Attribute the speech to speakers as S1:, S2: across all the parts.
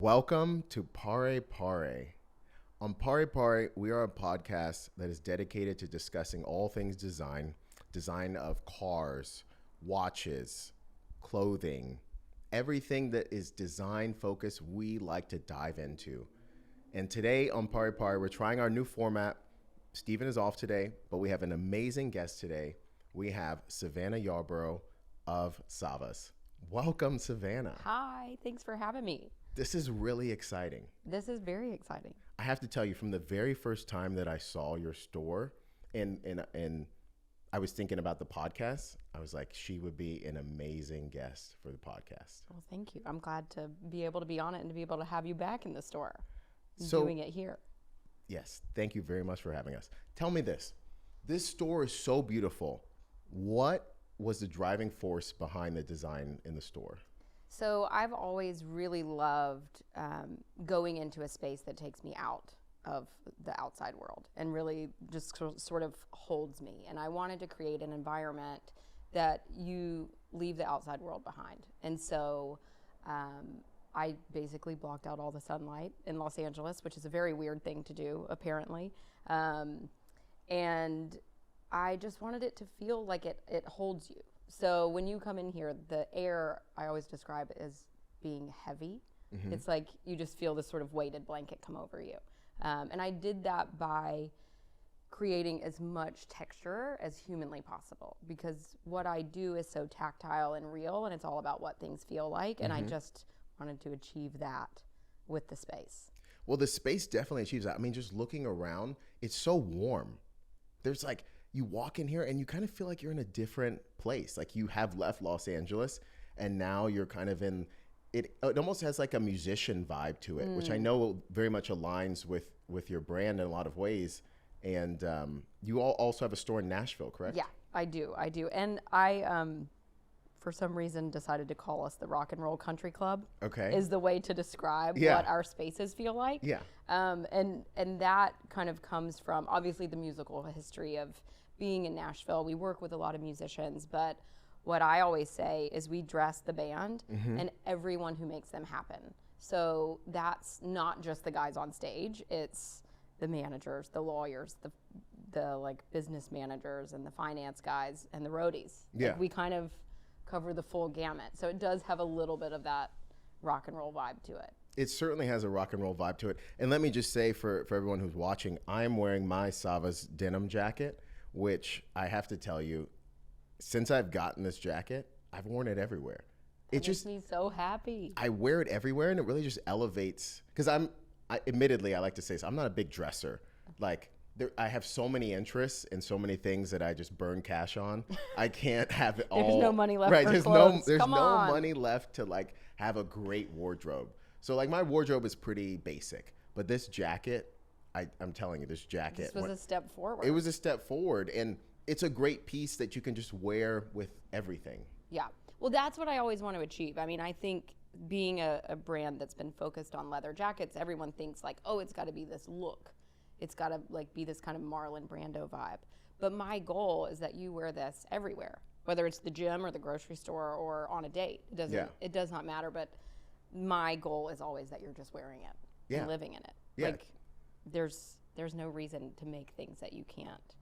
S1: Welcome to Paré Paré. On Paré Paré, we are a podcast that is dedicated to discussing all things design of cars, watches, clothing, everything that is design focused, we like to dive into. And today on Paré Paré, we're trying our new format. Steven is off today, but we have an amazing guest today. We have Savannah Yarborough of Savas. Welcome, Savannah.
S2: Hi, thanks for having me.
S1: This is really exciting.
S2: This is very exciting.
S1: I have to tell you, from the very first time that I saw your store and I was thinking about the podcast, I was like, she would be an amazing guest for the podcast.
S2: Well, thank you. I'm glad to be able to be on it and to be able to have you back in the store
S1: So,
S2: doing it here.
S1: Yes, thank you very much for having us. Tell me this. This store is so beautiful. What was the driving force behind the design in the store?
S2: So I've always really loved going into a space that takes me out of the outside world and really just sort of holds me. And I wanted to create an environment that you leave the outside world behind. And so I basically blocked out all the sunlight in Los Angeles, which is a very weird thing to do, apparently. And I just wanted it to feel like it holds you. So when you come in here, the air, I always describe it as being heavy. Mm-hmm. It's like you just feel this sort of weighted blanket come over you. And I did that by creating as much texture as humanly possible, because what I do is so tactile and real, and it's all about what things feel like. And I just wanted to achieve that with the space.
S1: Well, the space definitely achieves that. I mean, just looking around, it's so warm. There's like, you walk in here and you kind of feel like you're in a different place. Like you have left Los Angeles and now you're kind of in, it almost has like a musician vibe to it, which I know very much aligns with your brand in a lot of ways. And you all also have a store in Nashville, correct?
S2: Yeah, I do. And I, for some reason, decided to call us the Rock and Roll Country Club.
S1: Okay.
S2: Is the way to describe what our spaces feel like.
S1: Yeah.
S2: And that kind of comes from, obviously, the musical history of being in Nashville. We work with a lot of musicians, but what I always say is we dress the band and everyone who makes them happen. So that's not just the guys on stage, it's the managers, the lawyers, the like business managers and the finance guys and the roadies.
S1: Yeah.
S2: Like we kind of cover the full gamut. So it does have a little bit of that rock and roll vibe to it.
S1: It certainly has a rock and roll vibe to it. And let me just say for everyone who's watching, I'm wearing my Savas denim jacket, which I have to tell you, since I've gotten this jacket, I've worn it everywhere.
S2: It makes me so happy.
S1: I wear it everywhere, and it really just elevates. Because admittedly, I like to say this, I'm not a big dresser. Like, I have so many interests and so many things that I just burn cash on. I can't have it all.
S2: There's no money left
S1: right,
S2: for
S1: there's
S2: clothes.
S1: There's
S2: Come
S1: no
S2: on.
S1: money left to like have a great wardrobe. So like my wardrobe is pretty basic, but this jacket, I'm telling you, this jacket.
S2: This was a step forward.
S1: It was a step forward, and it's a great piece that you can just wear with everything.
S2: Yeah. Well, that's what I always want to achieve. I mean, I think being a brand that's been focused on leather jackets, everyone thinks like, oh, it's got to be this look. It's got to like be this kind of Marlon Brando vibe. But my goal is that you wear this everywhere, whether it's the gym or the grocery store or on a date. It does not matter. But my goal is always that you're just wearing it and living in it.
S1: Yeah.
S2: Like there's no reason to make things that you can't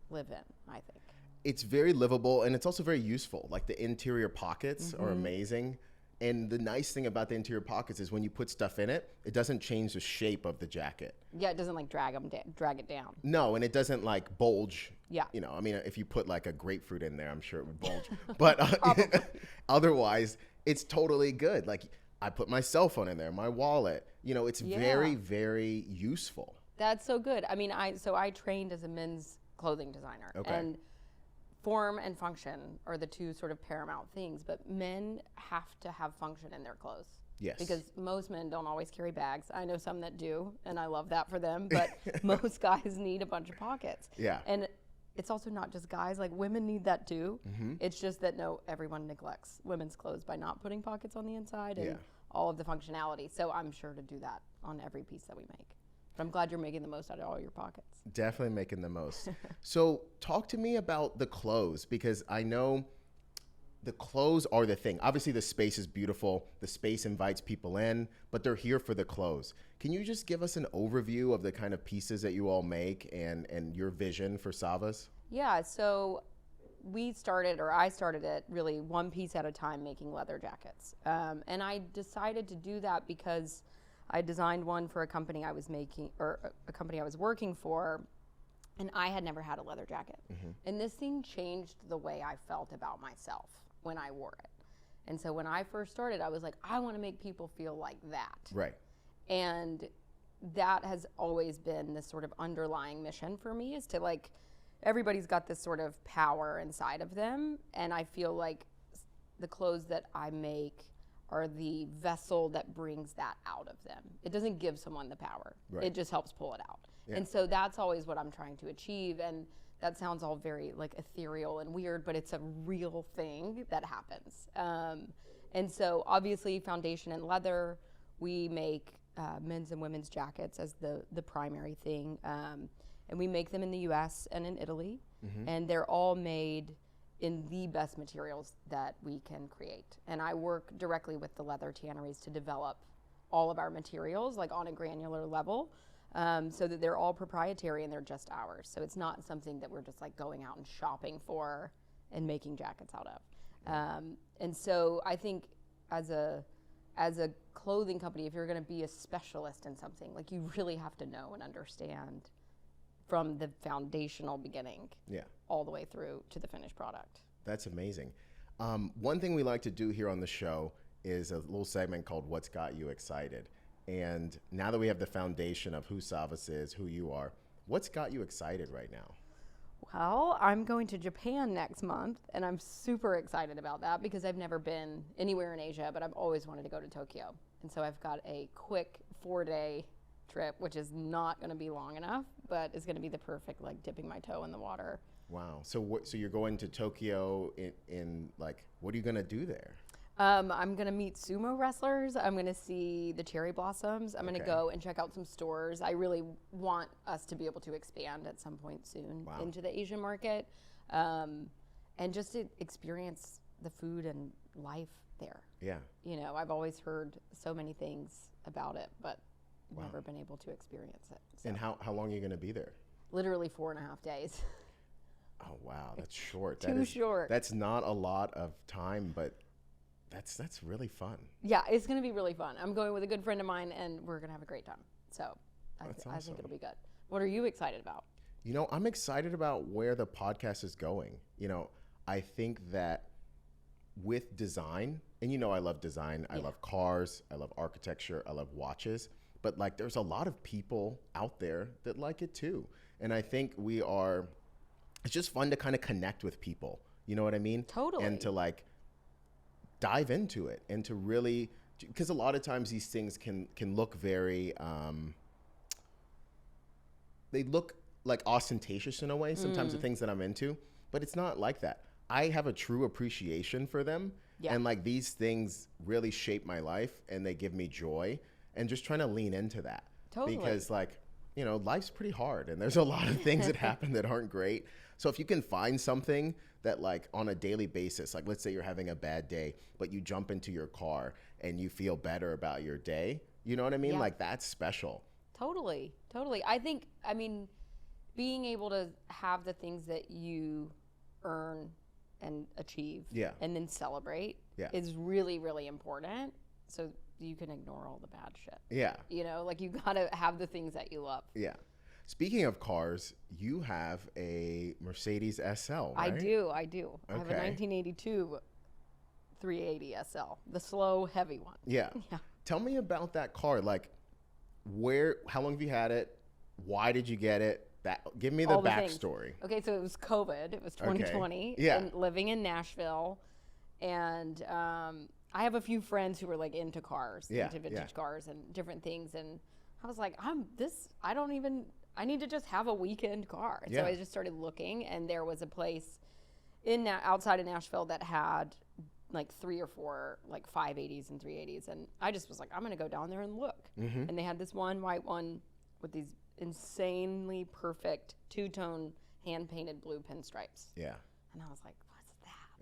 S2: live in, I think.
S1: It's very livable, and it's also very useful. Like the interior pockets are amazing. And the nice thing about the interior pockets is when you put stuff in it, it doesn't change the shape of the jacket.
S2: Yeah, it doesn't like drag it down.
S1: No, and it doesn't like bulge.
S2: Yeah.
S1: You know, I mean, if you put like a grapefruit in there, I'm sure it would bulge. But otherwise, it's totally good. Like I put my cell phone in there, my wallet. You know, it's very, very useful.
S2: That's so good. I mean, I trained as a men's clothing designer.
S1: Okay.
S2: And form and function are the two sort of paramount things, but men have to have function in their clothes.
S1: Yes.
S2: Because most men don't always carry bags. I know some that do, and I love that for them, but most guys need a bunch of pockets.
S1: Yeah.
S2: And it's also not just guys, like women need that too. It's just that everyone neglects women's clothes by not putting pockets on the inside and all of the functionality. So I'm sure to do that on every piece that we make. But I'm glad you're making the most out of all your pockets.
S1: Definitely making the most. So talk to me about the clothes, because I know the clothes are the thing. Obviously, the space is beautiful. The space invites people in, but they're here for the clothes. Can you just give us an overview of the kind of pieces that you all make and your vision for Savas?
S2: Yeah, so I started it really one piece at a time making leather jackets. And I decided to do that because I designed one for a company I was a company I was working for, and I had never had a leather jacket. And this thing changed the way I felt about myself when I wore it. And so when I first started, I was like, I want to make people feel like that.
S1: Right.
S2: And that has always been this sort of underlying mission for me, is to like, everybody's got this sort of power inside of them. And I feel like the clothes that I make are the vessel that brings that out of them. It doesn't give someone the power.
S1: Right.
S2: It just helps pull it out.
S1: Yeah.
S2: And so that's always what I'm trying to achieve. And that sounds all very like ethereal and weird, but it's a real thing that happens. And so obviously foundation and leather, we make men's and women's jackets as the primary thing. And we make them in the US and in Italy. And they're all made in the best materials that we can create. And I work directly with the leather tanneries to develop all of our materials, like on a granular level, so that they're all proprietary and they're just ours. So it's not something that we're just like going out and shopping for and making jackets out of. And so I think as a clothing company, if you're gonna be a specialist in something, like you really have to know and understand from the foundational beginning all the way through to the finished product.
S1: That's amazing. One thing we like to do here on the show is a little segment called What's Got You Excited. And now that we have the foundation of who Savas is, who you are, what's got you excited right now?
S2: Well, I'm going to Japan next month, and I'm super excited about that because I've never been anywhere in Asia, but I've always wanted to go to Tokyo. And so I've got a quick 4-day trip, which is not going to be long enough, but it's going to be the perfect, like, dipping my toe in the water.
S1: Wow. So you're going to Tokyo in like, what are you going to do there?
S2: I'm going to meet sumo wrestlers. I'm going to see the cherry blossoms. I'm going to go and check out some stores. I really want us to be able to expand at some point soon into the Asian market, and just to experience the food and life there.
S1: Yeah.
S2: You know, I've always heard so many things about it, but never been able to experience it. So.
S1: And how long are you going to be there?
S2: Literally 4.5 days.
S1: Oh, wow. That's short.
S2: Too short.
S1: That's not a lot of time, but that's really fun.
S2: Yeah, it's going to be really fun. I'm going with a good friend of mine, and we're going to have a great time. So I think it'll be good. What are you excited about?
S1: You know, I'm excited about where the podcast is going. You know, I think that with design, and you know I love design. I love cars. I love architecture. I love watches. But like there's a lot of people out there that like it too. And I think it's just fun to kind of connect with people. You know what I mean?
S2: Totally.
S1: And to like dive into it and to really, because a lot of times these things can look very, they look like ostentatious in a way, sometimes the things that I'm into, but it's not like that. I have a true appreciation for them. Yeah. And like these things really shape my life and they give me joy, and just trying to lean into that.
S2: Totally.
S1: Because like, you know, life's pretty hard and there's a lot of things that happen that aren't great. So if you can find something that like on a daily basis, like let's say you're having a bad day, but you jump into your car and you feel better about your day, you know what I mean? Yeah. Like that's special.
S2: Totally. I mean, being able to have the things that you earn and achieve and then celebrate is really, really important. So you can ignore all the bad shit. Yeah. You know, like you gotta have the things that you love.
S1: Yeah. Speaking of cars, you have a Mercedes SL, right?
S2: I do. I have a 1982 380 SL, the slow, heavy one.
S1: Yeah. Tell me about that car. Like, how long have you had it? Why did you get it? Give me the backstory.
S2: Okay, so it was COVID. It was 2020. Okay. Yeah. And living in Nashville, and I have a few friends who are like into cars, into vintage cars and different things, and I was like, I need to just have a weekend car. So I just started looking, and there was a place outside of Nashville that had like 3 or 4 like 580s and 380s, and I just was like, I'm gonna go down there and look. Mm-hmm. And they had this one white one with these insanely perfect 2-tone hand painted blue pinstripes. Yeah. And I was like, what's that?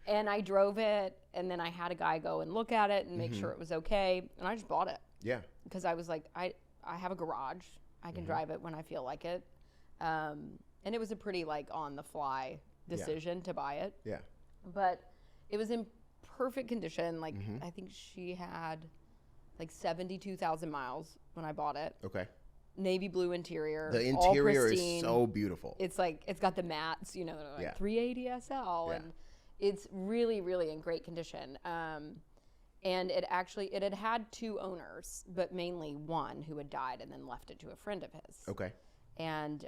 S2: And I drove it, and then I had a guy go and look at it and make sure it was okay, and I just bought it.
S1: Yeah.
S2: Because I was like, I have a garage. I can drive it when I feel like it. And it was a pretty like on the fly decision to buy it.
S1: Yeah.
S2: But it was in perfect condition. Like I think she had like 72,000 miles when I bought it.
S1: Okay.
S2: Navy blue interior.
S1: The interior
S2: all
S1: is
S2: pristine.
S1: so beautiful.
S2: It's like, it's got the mats, you know, they're like 380 SL.
S1: Yeah.
S2: And it's really, really in great condition. And it had 2 owners, but mainly one who had died and then left it to a friend of his.
S1: Okay.
S2: And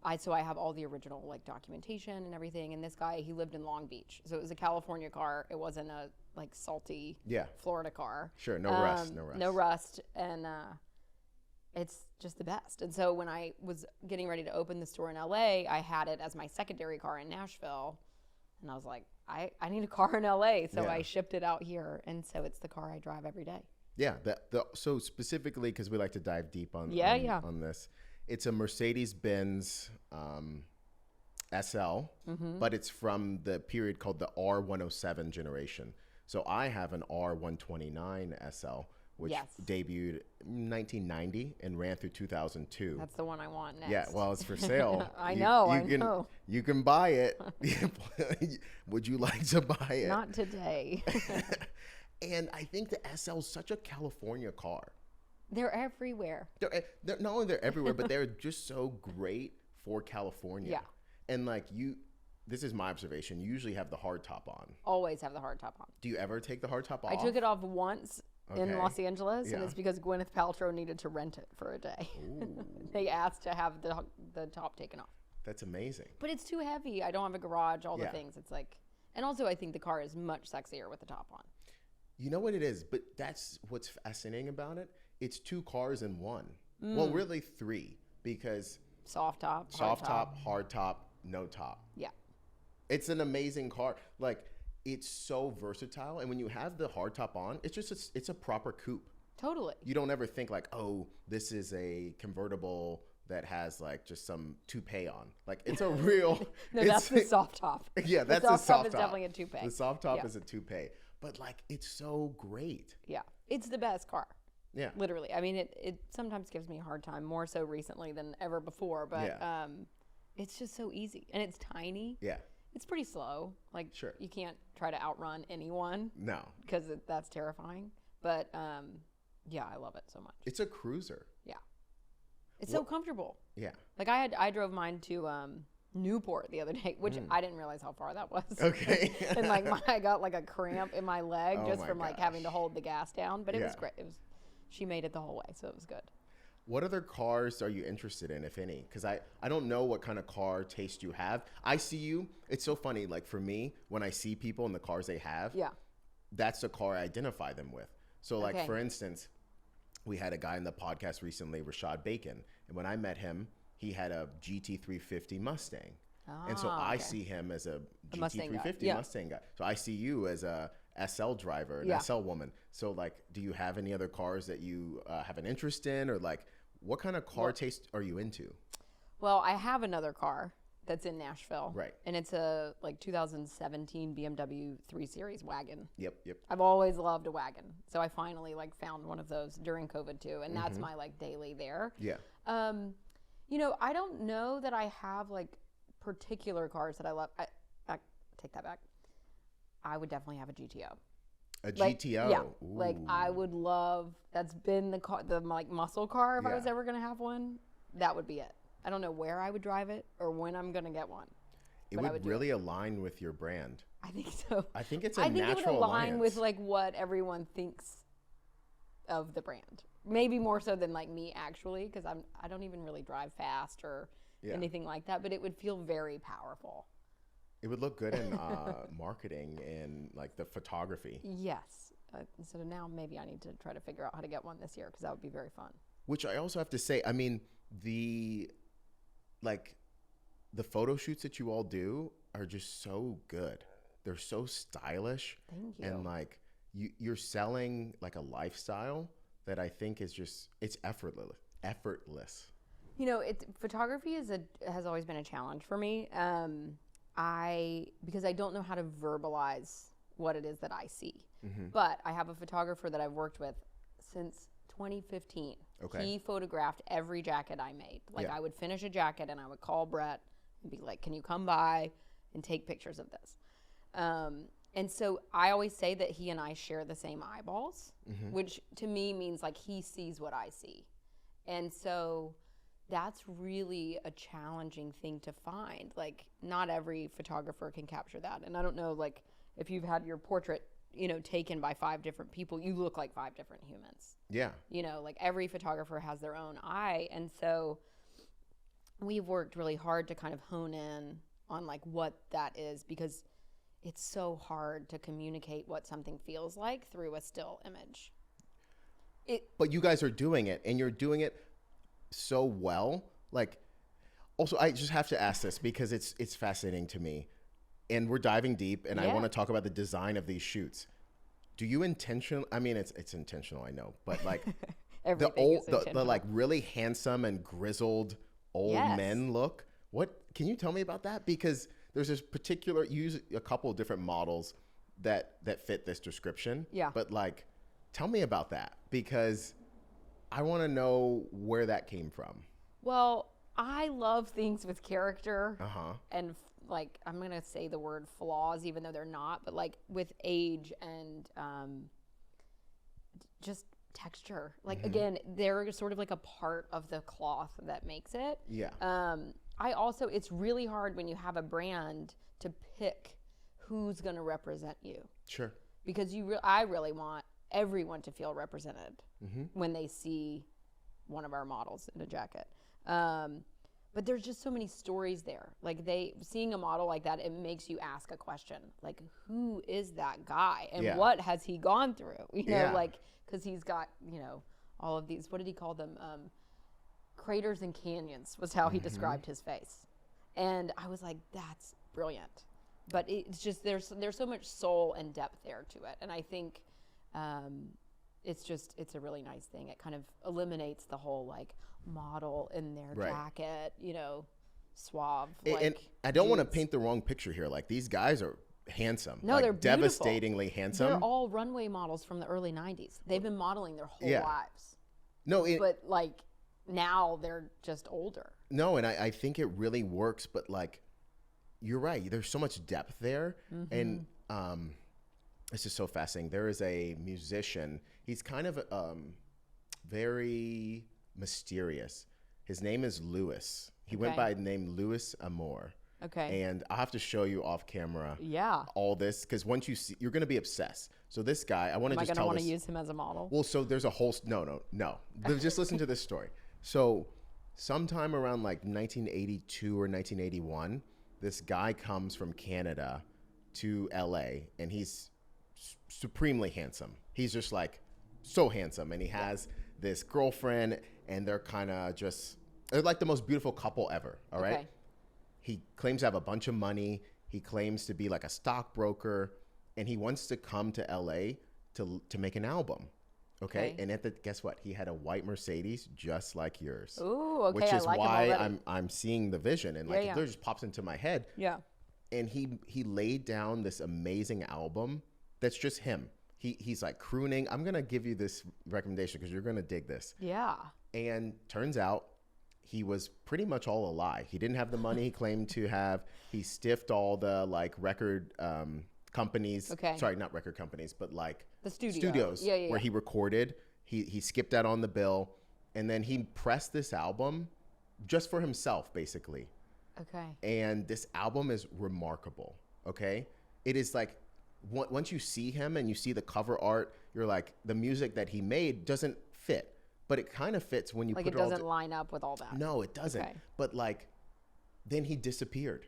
S2: I have all the original like documentation and everything. And this guy, he lived in Long Beach, so it was a California car. It wasn't a like salty Florida car.
S1: Sure, no rust.
S2: No rust, and it's just the best. And so when I was getting ready to open the store in LA, I had it as my secondary car in Nashville, and I was like, I need a car in LA, so I shipped it out here, and so it's the car I drive every day.
S1: Yeah, so specifically because we like to dive deep on this. It's a Mercedes-Benz SL, but it's from the period called the R107 generation. So I have an R129 SL, which debuted in 1990 and ran through 2002.
S2: That's the one I want next.
S1: Yeah, well, it's for sale.
S2: I know.
S1: You can buy it. Would you like to buy it?
S2: Not today.
S1: And I think the SL is such a California car.
S2: They're everywhere.
S1: They're not only they're everywhere, but they're just so great for California.
S2: Yeah.
S1: And like this is my observation. You usually have the hard top on.
S2: Always have the hard top on.
S1: Do you ever take the hard top off?
S2: I took it off once in Los Angeles, and it's because Gwyneth Paltrow needed to rent it for a day. They asked to have the top taken off.
S1: That's amazing.
S2: But it's too heavy. I don't have a garage, all the things. It's like, and also I think the car is much sexier with the top on.
S1: You know what it is? But that's what's fascinating about it. It's 2 cars in one. Well, really 3, because
S2: soft top,
S1: hard top, no top.
S2: Yeah.
S1: It's an amazing car. Like, it's so versatile. And when you have the hard top on, it's a proper coupe.
S2: Totally.
S1: You don't ever think like, oh, this is a convertible that has like just some toupee on. Like, it's a real.
S2: No, that's the soft top.
S1: Yeah, that's
S2: a
S1: soft top.
S2: Is definitely a toupee.
S1: The soft top is a toupee. But like, it's so great.
S2: Yeah, it's the best car.
S1: Yeah.
S2: Literally. I mean, it sometimes gives me a hard time, more so recently than ever before, but it's just so easy. And it's tiny.
S1: Yeah.
S2: It's pretty slow. Like, you can't try to outrun anyone.
S1: No.
S2: Because that's terrifying. But, yeah, I love it so much.
S1: It's a cruiser.
S2: Yeah. It's so comfortable.
S1: Yeah.
S2: Like, I drove mine to Newport the other day, which I didn't realize how far that was.
S1: Okay.
S2: And, like, I got, like, a cramp in my leg from, like, having to hold the gas down. But it was great. She made it the whole way, so it was good.
S1: What other cars are you interested in, if any? Because I don't know what kind of car taste you have. I see you. It's so funny. Like, for me, when I see people and the cars they have, that's the car I identify them with. So, like, for instance, we had a guy in the podcast recently, Rashad Bacon. And when I met him, he had a GT350 Mustang. And so I see him as a GT350 Mustang guy. So I see you as a SL driver, an SL woman. So, like, do you have any other cars that you have an interest in? Or, like, what kind of car taste are you into?
S2: Well, I have another car that's in Nashville.
S1: Right.
S2: And it's a, like, 2017 BMW 3 Series wagon.
S1: Yep.
S2: I've always loved a wagon. So I finally, like, found one of those during COVID, too. And that's my, like, daily there.
S1: Yeah.
S2: You know, I don't know that I have, like, particular cars that I love. I take that back. I would definitely have a GTO.
S1: A GTO?
S2: Yeah. Ooh. Like, I would love, that's been the car, the, like, muscle car, if I was ever going to have one. That would be it. I don't know where I would drive it or when I'm going to get one.
S1: It would really align with your brand.
S2: I think so.
S1: I think it's a natural
S2: it would align with, like, what everyone thinks of the brand. Maybe more so than, like, me, actually, because I don't even really drive fast or anything like that, but it would feel very powerful.
S1: It would look good in marketing and, like, the photography.
S2: Yes. So now maybe I need to try to figure out how to get one this year, because that would be very fun.
S1: Which I also have to say, I mean, the photo shoots that you all do are just so good. They're so stylish.
S2: Thank you.
S1: And, like, you're selling, like, a lifestyle that I think is just, it's effortless.
S2: You know, photography has always been a challenge for me. because I don't know how to verbalize what it is that I see. But I have a photographer that I've worked with since 2015.
S1: Okay.
S2: He photographed every jacket I made. Like
S1: Yeah.
S2: I would finish a jacket and I would call Brett and be like, can you come by and take pictures of this? And so I always say that he and I share the same eyeballs, which to me means like he sees what I see. And so that's really a challenging thing to find. Like not every photographer can capture that. And I don't know, like if you've had your portrait, you know, taken by 5 different people, you look like 5 different humans.
S1: Yeah.
S2: You know, like every photographer has their own eye. And so we've worked really hard to kind of hone in on like what that is, because it's so hard to communicate what something feels like through a still image.
S1: But you guys are doing it, and you're doing it so well. Like, also, I just have to ask this because it's fascinating to me, and we're diving deep, and I want to talk about the design of these shoots. Do you I mean, it's intentional, I know, but like the like really handsome and grizzled old men look. What can you tell me about that? Because there's this particular, you use a couple of different models that fit this description.
S2: Yeah.
S1: But like, tell me about that, because I want to know where that came from.
S2: Well, I love things with character and like, I'm going to say the word flaws, even though they're not, but like with age and just texture. Like, again, they're sort of like a part of the cloth that makes it.
S1: Yeah.
S2: It's really hard when you have a brand to pick who's going to represent you.
S1: Sure.
S2: Because I really want everyone to feel represented when they see one of our models in a jacket. But there's just so many stories there. Like seeing a model like that, it makes you ask a question. Like, who is that guy? And what has he gone through? You know, like, because he's got, you know, all of these, what did he call them? Craters and canyons was how he described his face. And I was like, that's brilliant. But it's just, there's so much soul and depth there to it. And I think it's a really nice thing. It kind of eliminates the whole like model in their jacket, you know, suave.
S1: And I don't want to paint the wrong picture here. Like, these guys are handsome.
S2: No,
S1: like,
S2: they're beautiful.
S1: Devastatingly handsome.
S2: They're all runway models from the early 90s. They've been modeling their whole lives.
S1: No,
S2: but like now they're just older.
S1: No, and I think it really works, but like, you're right. There's so much depth there. And it's just so fascinating. There is a musician. He's kind of very mysterious. His name is Louis. He went by the name Louis Amour.
S2: Okay.
S1: And I'll have to show you off camera.
S2: Yeah.
S1: All this, because once you see, you're going to be obsessed. So this guy, I want to just tell this. Am I going to want
S2: to use him as a model?
S1: Well, so there's a whole, no. Just listen to this story. So sometime around like 1982 or 1981, this guy comes from Canada to LA, and he's supremely handsome. He's just like so handsome, and he has this girlfriend, and they're kind of just, they're like the most beautiful couple ever. All right. Okay. He claims to have a bunch of money. He claims to be like a stockbroker, and he wants to come to LA to make an album. Okay. And guess what? He had a white Mercedes just like yours.
S2: Ooh, okay.
S1: Which is
S2: I like
S1: why I'm seeing the vision, and like it just pops into my head.
S2: Yeah.
S1: And he laid down this amazing album that's just him. He's like crooning. I'm gonna give you this recommendation because you're gonna dig this.
S2: Yeah.
S1: And turns out he was pretty much all a lie. He didn't have the money he claimed to have. He stiffed all the like record companies.
S2: Okay.
S1: Sorry, not record companies, but like
S2: the
S1: studios where he recorded. He skipped out on the bill, and then he pressed this album just for himself, basically.
S2: Okay.
S1: And this album is remarkable. Okay. It is like, once you see him and you see the cover art, you're like, the music that he made doesn't fit, but it kind of fits when you
S2: like
S1: put
S2: it doesn't line up with all that.
S1: No, it doesn't. Okay. But like, then he disappeared.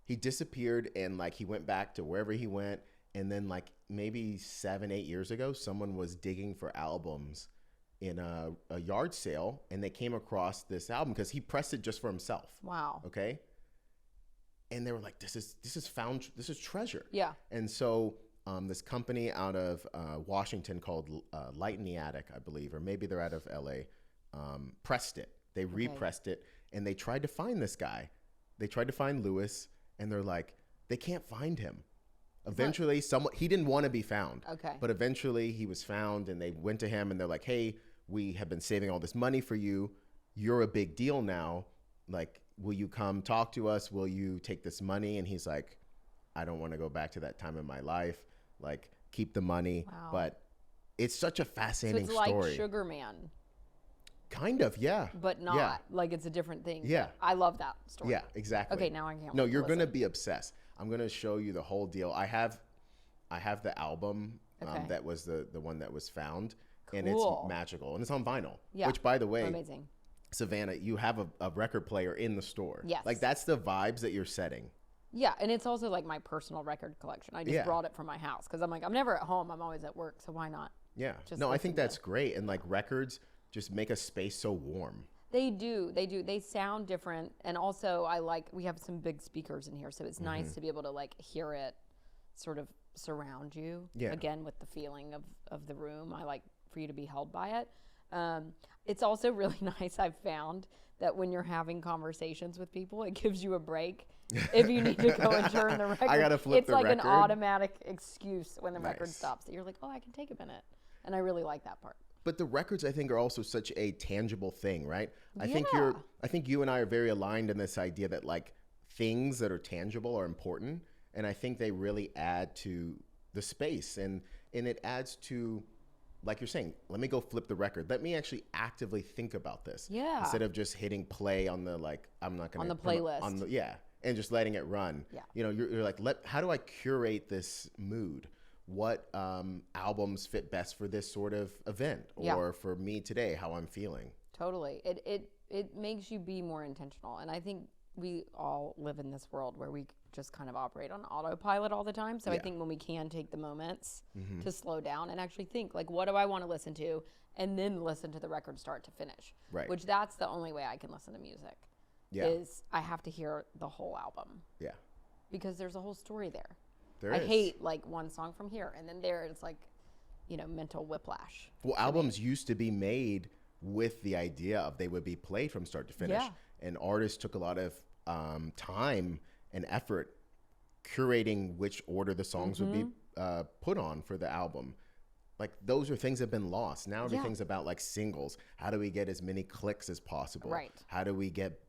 S1: And like, he went back to wherever he went. And then like maybe 7-8 years ago, someone was digging for albums in a yard sale, and they came across this album because he pressed it just for himself.
S2: Wow.
S1: Okay. And they were like, this is treasure.
S2: Yeah.
S1: And so this company out of Washington called Light in the Attic, I believe, or maybe they're out of LA, pressed it. They repressed it, and they tried to find this guy. They tried to find Louis, and they're like, they can't find him. Eventually, he didn't want to be found.
S2: Okay.
S1: But eventually he was found, and they went to him and they're like, hey, we have been saving all this money for you. You're a big deal now. Like, will you come talk to us? Will you take this money? And he's like, I don't want to go back to that time in my life. Like, keep the money.
S2: Wow.
S1: But it's such a fascinating story.
S2: So it's like Sugar Man.
S1: Kind of, yeah.
S2: But not.
S1: Yeah.
S2: Like, it's a different thing.
S1: Yeah.
S2: I love that story.
S1: Yeah, exactly.
S2: Okay, now I can't
S1: No,
S2: wait to
S1: you're going to
S2: listen.
S1: be obsessed. I'm going to show you the whole deal. I have the album
S2: Okay.
S1: that was the one that was found.
S2: Cool.
S1: And it's magical. And it's on vinyl.
S2: Yeah.
S1: Which, by the way,
S2: Amazing.
S1: Savannah, you have a record player in the store.
S2: Yes.
S1: Like, that's the vibes that you're setting.
S2: Yeah, and it's also like my personal record collection. I just
S1: Yeah.
S2: brought it from my house because I'm like, I'm never at home. I'm always at work, so why not?
S1: Yeah.
S2: Just
S1: No, I
S2: listen
S1: think
S2: to
S1: that's great. And like records just make a space so warm.
S2: They do. They sound different. And also we have some big speakers in here, so it's nice to be able to like hear it sort of surround you.
S1: Yeah.
S2: Again, with the feeling of the room. I like for you to be held by it. It's also really nice, I've found, that when you're having conversations with people, it gives you a break. If you need to go and turn the record,
S1: I gotta flip
S2: it's
S1: the
S2: like
S1: record.
S2: an automatic excuse when the record
S1: Nice.
S2: stops that you're like, oh, I can take a minute. And I really like that part.
S1: But the records, I think, are also such a tangible thing, right? I think
S2: Yeah.
S1: you and I are very aligned in this idea that like things that are tangible are important, and I think they really add to the space, and it adds to, like you're saying, let me go flip the record. Let me actually actively think about this.
S2: Yeah.
S1: Instead of just hitting play on the like, I'm not gonna
S2: On the playlist.
S1: yeah, and just letting it run.
S2: Yeah.
S1: You know, you're like, how do I curate this mood? What albums fit best for this sort of event, or
S2: Yeah.
S1: for me today, how I'm feeling?
S2: Totally. It makes you be more intentional. And I think we all live in this world where we just kind of operate on autopilot all the time. So I
S1: Yeah.
S2: think when we can take the moments to slow down and actually think, like, what do I want to listen to? And then listen to the record start to finish.
S1: Right.
S2: Which that's the only way I can listen to music.
S1: Yeah.
S2: Is I have to hear the whole album.
S1: Yeah.
S2: Because there's a whole story there.
S1: There
S2: I
S1: is.
S2: hate like one song from here and then there it's like, mental whiplash.
S1: Well, albums used to be made with the idea of they would be played from start to finish.
S2: Yeah.
S1: And artists took a lot of time and effort curating which order the songs would be put on for the album. Like, those are things that have been lost. Now everything's about like singles. How do we get as many clicks as possible?
S2: Right.
S1: How do we get,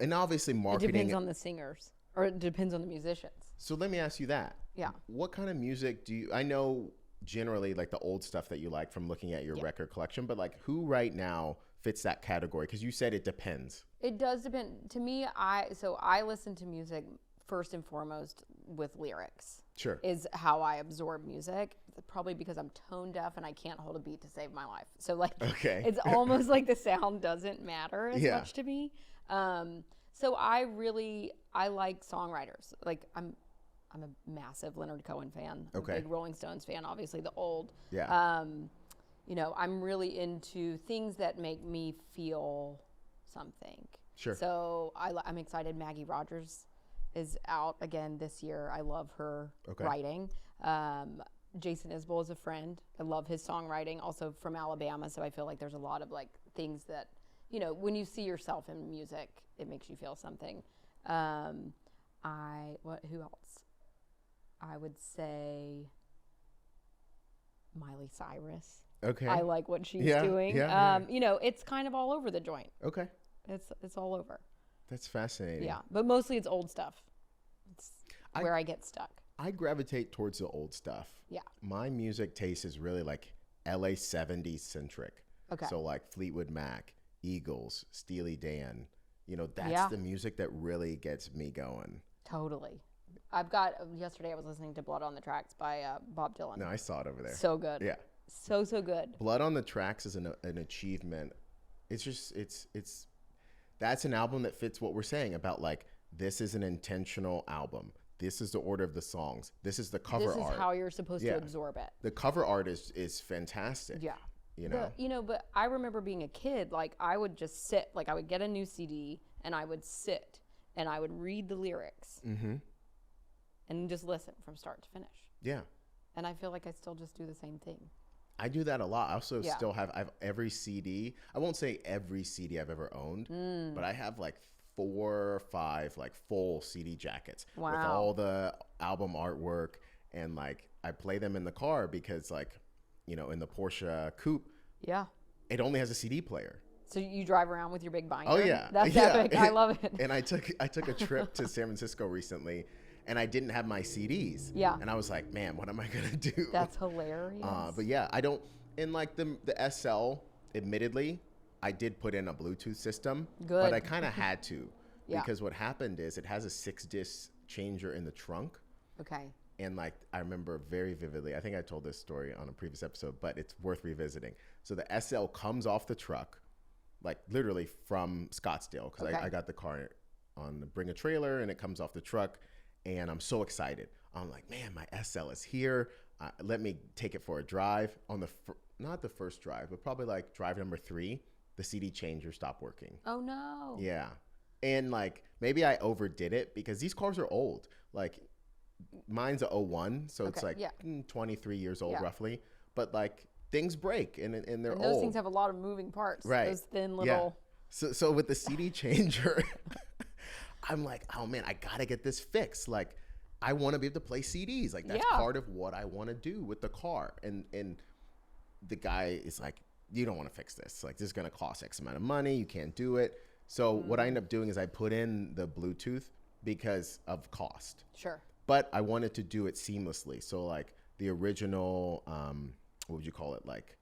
S1: and obviously
S2: It
S1: marketing.
S2: depends on the singers or it depends on the musicians.
S1: So let me ask you that.
S2: Yeah.
S1: What kind of music I know generally like the old stuff that you like from looking at your record collection, but like who right now fits that category? Because you said it depends.
S2: It does depend. To me, I listen to music first and foremost with lyrics.
S1: Sure.
S2: Is how I absorb music. Probably because I'm tone deaf and I can't hold a beat to save my life. So like,
S1: Okay.
S2: it's almost like the sound doesn't matter as
S1: Yeah.
S2: much to me. So I like songwriters. Like I'm a massive Leonard Cohen fan. I'm
S1: Okay.
S2: a big Rolling Stones fan. Obviously the old.
S1: Yeah.
S2: I'm really into things that make me feel something.
S1: Sure.
S2: So I'm excited. Maggie Rogers is out again this year. I love her writing. Jason Isbell is a friend. I love his songwriting, also from Alabama. So I feel like there's a lot of like things that, when you see yourself in music, it makes you feel something. Who else? I would say Miley Cyrus.
S1: Okay.
S2: I like what she's
S1: Yeah,
S2: doing.
S1: yeah.
S2: It's kind of all over the joint.
S1: Okay.
S2: It's all over.
S1: That's fascinating.
S2: Yeah, but mostly it's old stuff. It's where I get stuck.
S1: I gravitate towards the old stuff.
S2: Yeah.
S1: My music taste is really like LA 70s centric.
S2: Okay.
S1: So like Fleetwood Mac, Eagles, Steely Dan. That's
S2: Yeah.
S1: the music that really gets me going.
S2: Totally. Yesterday I was listening to Blood on the Tracks by Bob Dylan.
S1: No, I saw it over there.
S2: So good.
S1: Yeah.
S2: So good.
S1: Blood on the Tracks is an achievement. It's just, that's an album that fits what we're saying about like, this is an intentional album. This is the order of the songs. This is the cover art.
S2: This is how you're supposed to absorb it.
S1: The cover art is fantastic.
S2: Yeah.
S1: But
S2: I remember being a kid, like I would just sit, like I would get a new CD and I would sit and I would read the lyrics and just listen from start to finish.
S1: Yeah.
S2: And I feel like I still just do the same thing.
S1: I do that a lot. I also I have every CD. I won't say every CD I've ever owned, but I have like 4 or 5 like full CD jackets with
S2: Wow.
S1: all the album artwork, and like I play them in the car because like, you know, in the Porsche Coupe,
S2: Yeah.
S1: it only has a CD player.
S2: So you drive around with your big binder?
S1: Oh yeah,
S2: That's
S1: yeah.
S2: epic. I love it.
S1: And I took a trip to San Francisco recently, and I didn't have my CDs.
S2: Yeah.
S1: And I was like, man, what am I gonna do?
S2: That's hilarious.
S1: But yeah, I don't. In like the SL, admittedly, I did put in a Bluetooth system,
S2: Good.
S1: but I kind of had to
S2: Yeah.
S1: because what happened is it has a 6-disc changer in the trunk.
S2: Okay.
S1: And like I remember very vividly, I think I told this story on a previous episode, but it's worth revisiting. So the SL comes off the truck, like literally from Scottsdale, because
S2: Okay.
S1: I got the car on the Bring a Trailer, and it comes off the truck, and I'm so excited. I'm like, man, my SL is here. Let me take it for a drive. On the not the first drive, but probably like drive number 3, the CD changer stopped working.
S2: Oh no.
S1: Yeah, and like maybe I overdid it because these cars are old. Like mine's a 01, so it's
S2: Okay,
S1: like
S2: yeah.
S1: 23 years old
S2: Yeah.
S1: roughly. But like things break and they're
S2: And those
S1: old.
S2: things have a lot of moving parts.
S1: Right.
S2: Those thin
S1: Yeah.
S2: little.
S1: So with the CD changer, I'm like, oh man, I gotta get this fixed. Like, I want to be able to play CDs. Like that's
S2: Yeah.
S1: part of what I want to do with the car. And the guy is like, you don't want to fix this. Like this is gonna cost X amount of money. You can't do it. So what I end up doing is I put in the Bluetooth because of cost.
S2: Sure.
S1: But I wanted to do it seamlessly. So like the original, what would you call it? Like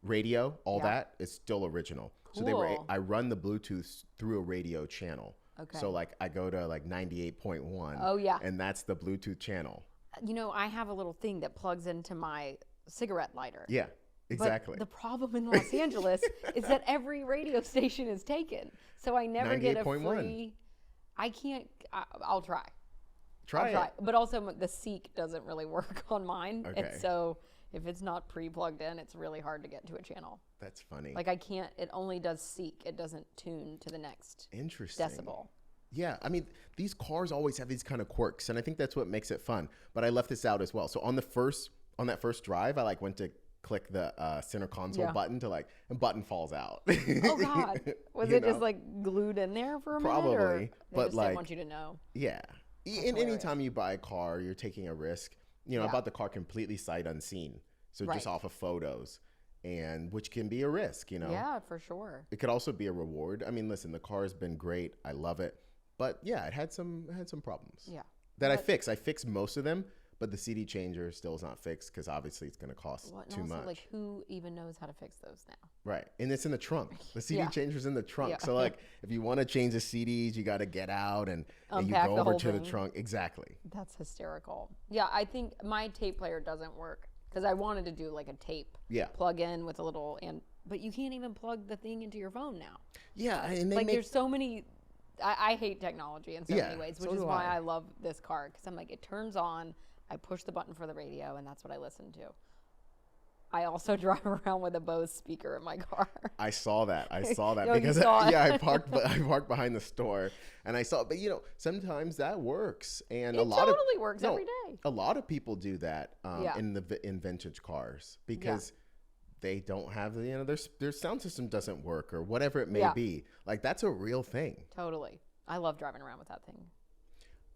S1: radio, all
S2: Yeah.
S1: that is still original. So
S2: Cool.
S1: I run the Bluetooth through a radio channel.
S2: Okay.
S1: So like I go to like 98.1.
S2: Oh, yeah.
S1: And that's the Bluetooth channel.
S2: You know, I have a little thing that plugs into my cigarette lighter.
S1: Yeah, exactly.
S2: But the problem in Los Angeles is that every radio station is taken. So I never get a
S1: 98.1.
S2: free. I can't. I'll try.
S1: Try
S2: I'll
S1: it.
S2: But also, the Seek doesn't really work on mine.
S1: Okay.
S2: And so if it's not pre-plugged in, it's really hard to get to a channel.
S1: That's funny.
S2: Like I can't. It only does Seek. It doesn't tune to the next
S1: Interesting.
S2: decibel.
S1: Yeah, I mean, these cars always have these kind of quirks, and I think that's what makes it fun. But I left this out as well. So on that first drive, I like went to click the center console
S2: Yeah.
S1: button to like, and button falls out.
S2: Oh God! Was
S1: You
S2: it just
S1: know?
S2: like glued in there for a minute?
S1: Probably,
S2: Or they
S1: but
S2: just
S1: like,
S2: didn't want you to know.
S1: yeah. And
S2: hilarious.
S1: anytime you buy a car, you're taking a risk. You know, I
S2: Yeah.
S1: bought the car completely sight unseen, so just
S2: Right.
S1: off of photos, and which can be a risk. You know,
S2: Yeah, for sure.
S1: it could also be a reward. I mean, listen, the car has been great. I love it, but yeah, it had some problems.
S2: Yeah.
S1: That I
S2: But-
S1: fixed. I fixed most of them, but the CD changer still is not fixed because obviously it's going to cost
S2: Well, and
S1: too
S2: also,
S1: much.
S2: like, who even knows how to fix those now?
S1: Right. And it's in the trunk. The CD
S2: Yeah.
S1: changer's in the trunk.
S2: Yeah.
S1: So like if you want to change the CDs, you got to get out and you
S2: Unpack
S1: go
S2: the
S1: over
S2: whole
S1: to the
S2: thing.
S1: trunk. Exactly.
S2: That's hysterical. Yeah, I think my tape player doesn't work because I wanted to do like a tape
S1: Yeah.
S2: plug in with a little but you can't even plug the thing into your phone now.
S1: Yeah. And they
S2: Like
S1: make,
S2: there's so many. I hate technology in so
S1: Yeah,
S2: many ways,
S1: so
S2: which is
S1: do
S2: why
S1: I.
S2: I love this car because I'm like it turns on, I push the button for the radio, and that's what I listen to. I also drive around with a Bose speaker in my car.
S1: I saw that. I saw that
S2: Oh, you
S1: because
S2: saw it.
S1: yeah, I parked behind the store and I saw, but you know, sometimes that works. And
S2: It
S1: a lot of
S2: totally works every day.
S1: A lot of people do that
S2: Yeah.
S1: in vintage cars because they don't have the, you know, their sound system doesn't work or whatever it may
S2: Yeah.
S1: be. Like that's a real thing.
S2: Totally. I love driving around with that thing.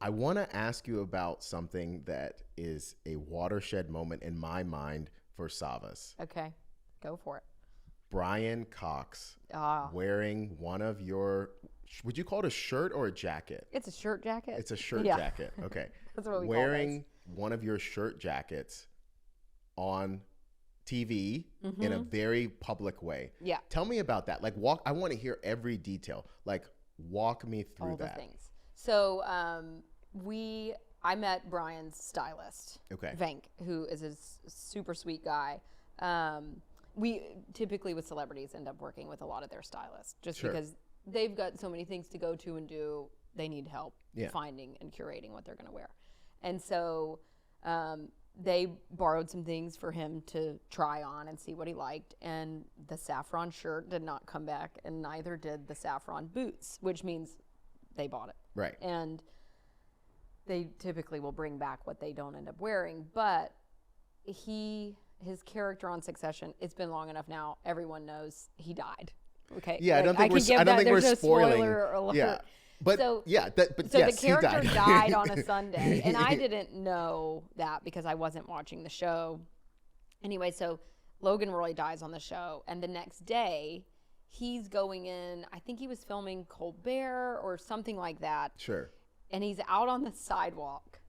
S1: I want to ask you about something that is a watershed moment in my mind for Savas.
S2: Okay, go for it.
S1: Brian Cox
S2: Ah,
S1: wearing one of your, would you call it a shirt or a jacket?
S2: it's a shirt jacket.
S1: It's a shirt
S2: Yeah.
S1: jacket. Okay.
S2: That's what we
S1: Wearing one of your shirt jackets on TV in a very public way.
S2: Yeah.
S1: Tell me about that. Like I want to hear every detail. Like walk me through
S2: all the
S1: that.
S2: things. So I met Brian's stylist,
S1: Okay.
S2: Venk, who is a super sweet guy. We typically with celebrities end up working with a lot of their stylists just
S1: Sure.
S2: because they've got so many things to go to and do. They need help
S1: Yeah.
S2: finding and curating what they're going to wear. And so they borrowed some things for him to try on and see what he liked. And the saffron shirt did not come back, and neither did the saffron boots, which means they bought it.
S1: Right.
S2: And they typically will bring back what they don't end up wearing. But his character on Succession, it's been long enough now, everyone knows he died. Okay.
S1: Yeah,
S2: like,
S1: I don't think we're
S2: there's no
S1: spoiling.
S2: spoiler alert.
S1: Yeah. But
S2: so,
S1: but
S2: so
S1: yes,
S2: the character
S1: he
S2: died on a Sunday, and I didn't know that because I wasn't watching the show. Anyway, so Logan Roy dies on the show, and the next day he's going in. I think he was filming Colbert or something like that.
S1: Sure.
S2: And he's out on the sidewalk,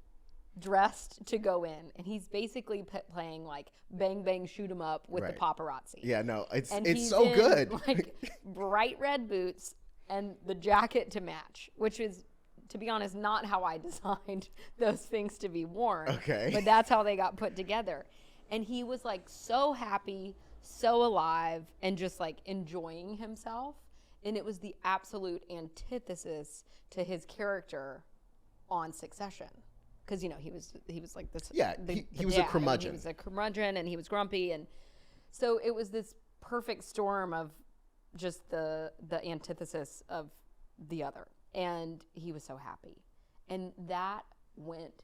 S2: dressed to go in, and he's basically playing like Bang Bang Shoot 'Em Up with the paparazzi.
S1: Yeah, no, it's
S2: he's
S1: so
S2: in,
S1: good.
S2: Like bright red boots and the jacket to match, which is, to be honest, not how I designed those things to be worn.
S1: Okay.
S2: But that's how they got put together. And he was like so happy, so alive, and just like enjoying himself. And it was the absolute antithesis to his character on Succession. Because, you know, he was like this.
S1: Yeah, he was a curmudgeon.
S2: He was a curmudgeon, and he was grumpy. And so it was this perfect storm of just the antithesis of the other. And he was so happy. And that went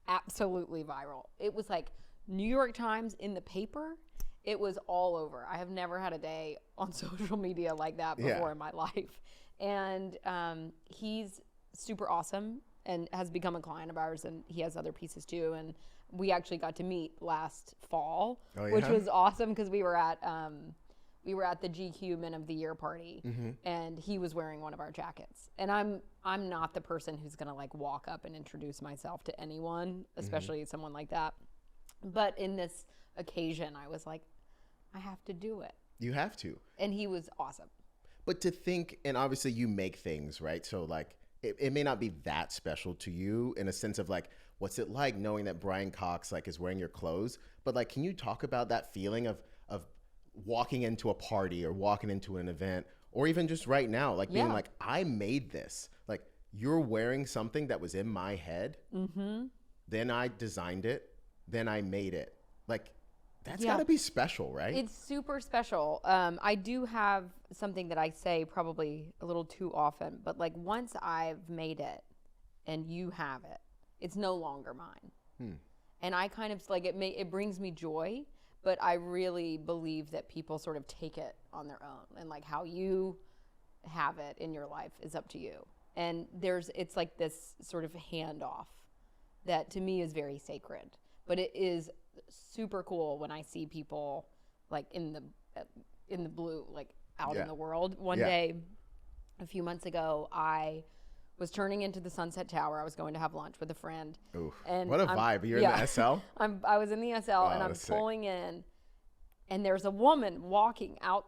S2: absolutely viral. It was like New York Times in the paper. It was all over. I have never had a day on social media like that before in my life. And he's super awesome and has become a client of ours, and he has other pieces too. And we actually got to meet last fall, which was awesome because we were at the GQ Men of the Year party, and he was wearing one of our jackets. And I'm not the person who's gonna like walk up and introduce myself to anyone, especially someone like that. But in this occasion, I was like, I have to do it.
S1: You have to.
S2: And he was awesome.
S1: But to think, and obviously you make things, right? So like, it may not be that special to you in a sense of like, what's it like knowing that Brian Cox like is wearing your clothes? But like, can you talk about that feeling of walking into a party or walking into an event, or even just right now, like being like, I made this. Like, you're wearing something that was in my head. Then I designed it. Then I made it. Like, that's gotta be special, right?
S2: It's super special. I do have something that I say probably a little too often, but like once I've made it and you have it, it's no longer mine. And I kind of like it brings me joy, but I really believe that people sort of take it on their own, and like how you have it in your life is up to you. And it's like this sort of handoff that to me is very sacred. But it is super cool when I see people like in the blue, like out in the world. One day, a few months ago, I was turning into the Sunset Tower. I was going to have lunch with a friend.
S1: Oof,
S2: and
S1: what a vibe. You're in the SL?
S2: I was in the SL, and I'm pulling in, and there's a woman walking out,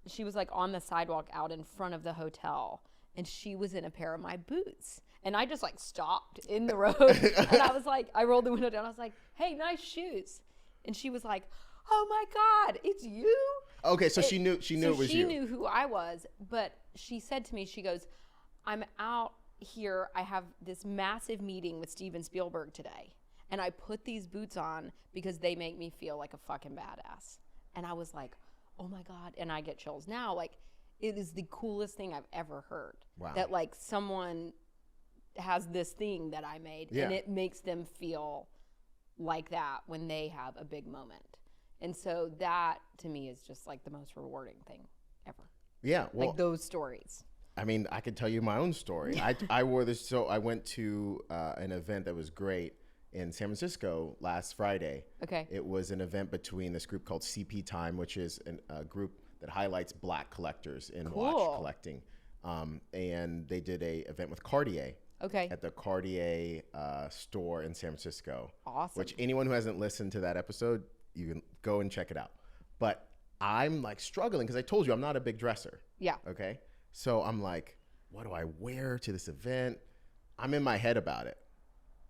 S2: she was like on the sidewalk out in front of the hotel, and she was in a pair of my boots. And I just like stopped in the road, and I was like, I rolled the window down. I was like, hey, nice shoes. And she was like, oh my God, it's you?
S1: Okay, so she knew it was you.
S2: She knew who I was, but she said to me, she goes, I'm out here. I have this massive meeting with Steven Spielberg today, and I put these boots on because they make me feel like a fucking badass. And I was like, oh my God. And I get chills now. Like, it is the coolest thing I've ever heard.
S1: Wow.
S2: That like someone has this thing that I made, and it makes them feel like that when they have a big moment. And so that to me is just like the most rewarding thing ever.
S1: Yeah, well,
S2: like those stories.
S1: I mean, I could tell you my own story. I wore this. So I went to an event that was great in San Francisco last Friday.
S2: Okay.
S1: It was an event between this group called CP Time, which is a group that highlights Black collectors in watch collecting. And they did a event with Cartier.
S2: Okay.
S1: At the Cartier store in San Francisco.
S2: Awesome.
S1: Which anyone who hasn't listened to that episode, you can go and check it out. But I'm like struggling because I told you I'm not a big dresser.
S2: Yeah.
S1: Okay. So I'm like, what do I wear to this event? I'm in my head about it.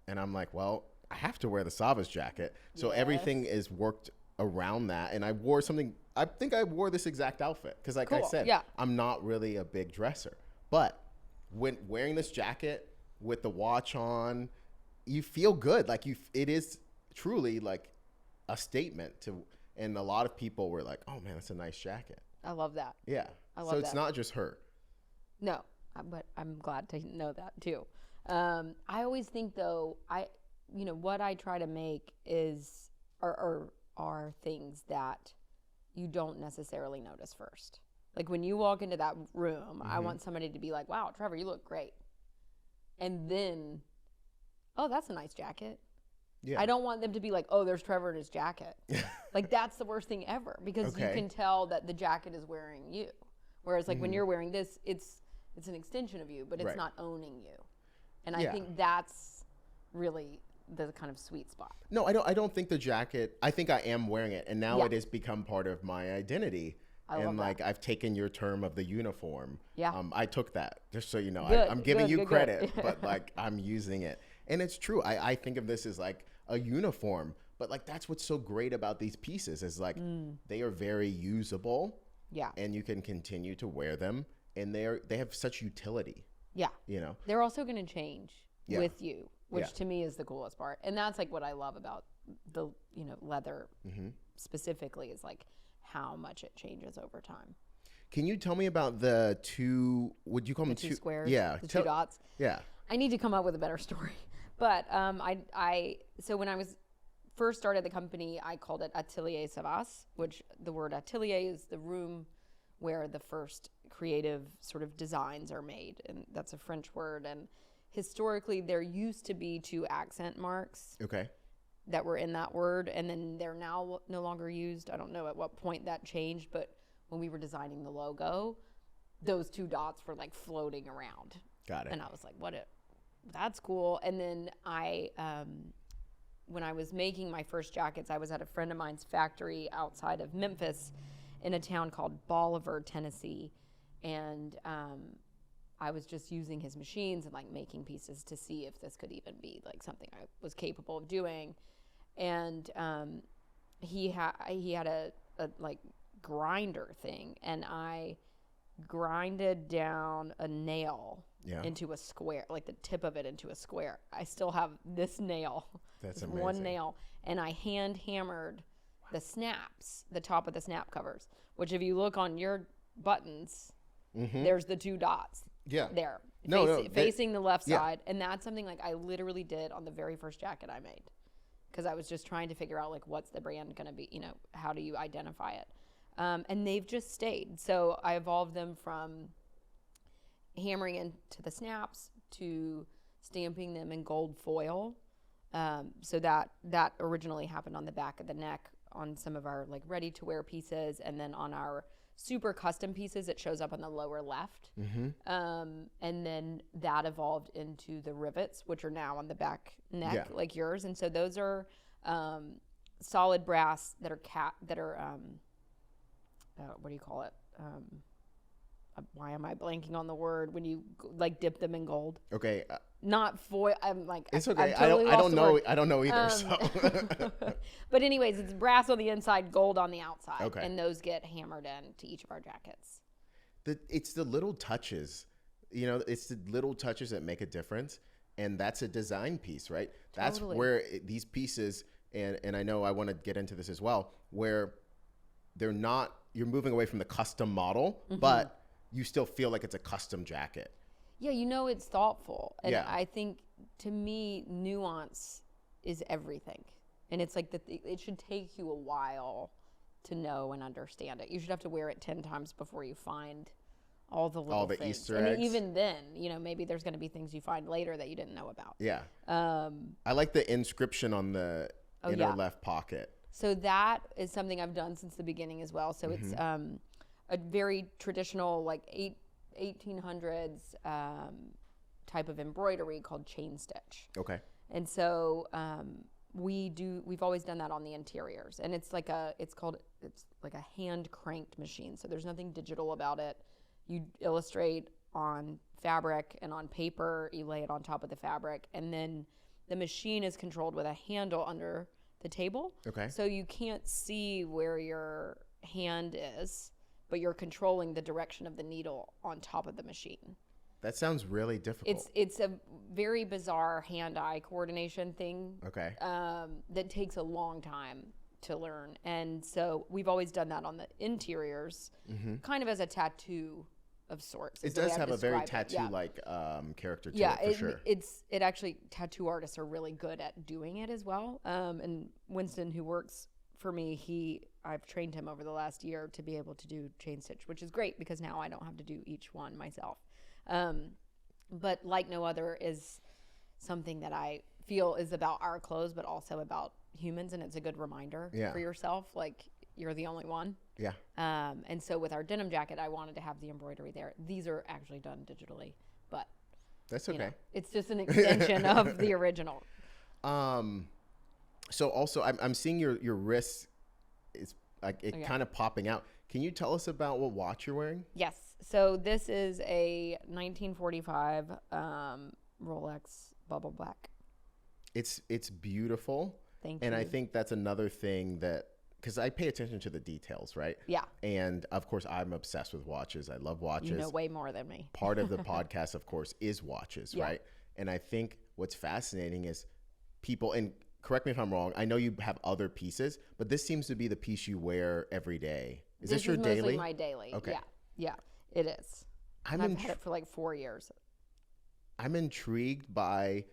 S1: And I'm like, well, I have to wear the Savas jacket. So everything is worked around that. And I wore something, I think I wore this exact outfit. Because like I said, I'm not really a big dresser. But when wearing this jacket with the watch on, you feel good. Like it is truly like a statement to, and a lot of people were like, oh man, that's a nice jacket.
S2: I love that.
S1: Yeah.
S2: I love
S1: so it's
S2: that.
S1: not just her.
S2: No, but I'm glad to know that too. I always think though, what I try to make is, are things that you don't necessarily notice first. Like when you walk into that room, I want somebody to be like, wow, Trevor, you look great. And then, oh, that's a nice jacket.
S1: Yeah.
S2: I don't want them to be like, oh, there's Trevor in his jacket. Like that's the worst thing ever because you can tell that the jacket is wearing you. Whereas like when you're wearing this, it's an extension of you, but it's not owning you. And I think that's really the kind of sweet spot.
S1: No, I don't think the jacket, I think I am wearing it. And now it has become part of my identity. And like I've taken your term of the uniform.
S2: Yeah.
S1: I took that, just so you know.
S2: Good,
S1: I'm giving you credit,
S2: good.
S1: but like I'm using it. And it's true. I think of this as like a uniform, but like that's what's so great about these pieces is like they are very usable.
S2: Yeah.
S1: And you can continue to wear them, and they have such utility.
S2: Yeah.
S1: You know.
S2: They're also going to change with you, which to me is the coolest part. And that's like what I love about the, leather specifically is like how much it changes over time.
S1: Can you tell me about the two, would you call them
S2: two squares?
S1: Yeah.
S2: The two dots?
S1: Yeah.
S2: I need to come up with a better story. But so when I was first started the company, I called it Atelier Savas, which the word atelier is the room where the first creative sort of designs are made. And that's a French word. And historically, there used to be 2 accent marks.
S1: Okay.
S2: That were in that word, and then they're now no longer used. I don't know at what point that changed, but when we were designing the logo, those 2 dots were like floating around.
S1: Got it.
S2: And I was like, that's cool. And then when I was making my first jackets, I was at a friend of mine's factory outside of Memphis in a town called Bolivar, Tennessee. And I was just using his machines and like making pieces to see if this could even be like something I was capable of doing. And he had a like grinder thing, and I grinded down a nail into a square, like the tip of it into a square. I still have this nail.
S1: That's amazing.
S2: One nail, and I hand hammered the snaps, the top of the snap covers, which if you look on your buttons, there's the 2 dots.
S1: Yeah.
S2: There. Facing the left side. And that's something like I literally did on the very first jacket I made. Because I was just trying to figure out like what's the brand going to be, how do you identify it? And they've just stayed. So I evolved them from hammering into the snaps to stamping them in gold foil. So that originally happened on the back of the neck on some of our like ready to wear pieces, and then on our super custom pieces it shows up on the lower left. And then that evolved into the rivets, which are now on the back neck like yours. And so those are solid brass that are what do you call it? Why am I blanking on the word when you like dip them in gold?
S1: Okay.
S2: Not foil. I'm like,
S1: it's okay.
S2: Totally
S1: I don't know. I don't know either. So.
S2: But anyways, it's brass on the inside, gold on the outside.
S1: Okay.
S2: And those get hammered into each of our jackets.
S1: It's the little touches, it's the little touches that make a difference. And that's a design piece, right? That's where these pieces, and I know I want to get into this as well, where you're moving away from the custom model, but you still feel like it's a custom jacket.
S2: Yeah, it's thoughtful. And I think, to me, nuance is everything. And it's like it should take you a while to know and understand it. You should have to wear it 10 times before you find all the little things.
S1: Easter eggs.
S2: And even then, maybe there's going to be things you find later that you didn't know about.
S1: Yeah. I like the inscription on the inner left pocket.
S2: So that is something I've done since the beginning as well. So it's a very traditional, like 1800s type of embroidery called chain stitch.
S1: Okay.
S2: And so we've always done that on the interiors, and it's like a hand cranked machine. So there's nothing digital about it. You illustrate on fabric and on paper, you lay it on top of the fabric, and then the machine is controlled with a handle under the table.
S1: Okay.
S2: So you can't see where your hand is, but you're controlling the direction of the needle on top of the machine.
S1: That sounds really difficult.
S2: It's a very bizarre hand-eye coordination thing.
S1: Okay.
S2: That takes a long time to learn. And so we've always done that on the interiors, kind of as a tattoo of sorts.
S1: It does have a very tattoo-like character to it, for sure.
S2: It actually, tattoo artists are really good at doing it as well. And Winston, who works for me, I've trained him over the last year to be able to do chain stitch, which is great because now I don't have to do each one myself. But like no other is something that I feel is about our clothes, but also about humans. And it's a good reminder for yourself. Like, you're the only one.
S1: Yeah.
S2: And so with our denim jacket, I wanted to have the embroidery there. These are actually done digitally, but
S1: that's okay.
S2: You know, it's just an extension of the original.
S1: So also I'm seeing your wrist is like it kind of popping out. Can you tell us about what watch you're wearing?
S2: Yes. So this is a 1945 Rolex Bubble Black.
S1: It's beautiful.
S2: Thank you.
S1: And I think that's another thing that, because I pay attention to the details, right?
S2: Yeah.
S1: And of course, I'm obsessed with watches. I love watches.
S2: You know way more than me.
S1: Part of the podcast, of course, is watches, right? And I think what's fascinating is people, and correct me if I'm wrong, I know you have other pieces, but this seems to be the piece you wear every day. Is this your daily?
S2: This is mostly my daily.
S1: Okay.
S2: Yeah, it is. I've had it for like 4 years.
S1: I'm intrigued by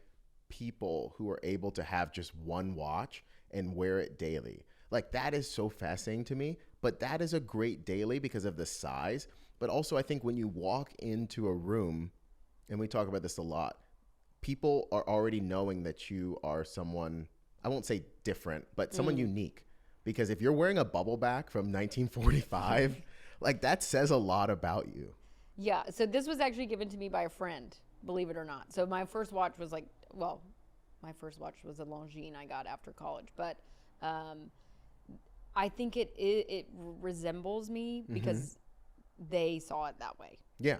S1: people who are able to have just one watch and wear it daily. Like, that is so fascinating to me, but that is a great daily because of the size. But also, I think when you walk into a room, and we talk about this a lot, people are already knowing that you are someone, I won't say different, but someone unique. Because if you're wearing a bubble back from 1945, like, that says a lot about you.
S2: Yeah, so this was actually given to me by a friend, believe it or not. So my first watch was like, well, my first watch was a Longines I got after college, but I think it resembles me because they saw it that way.
S1: Yeah.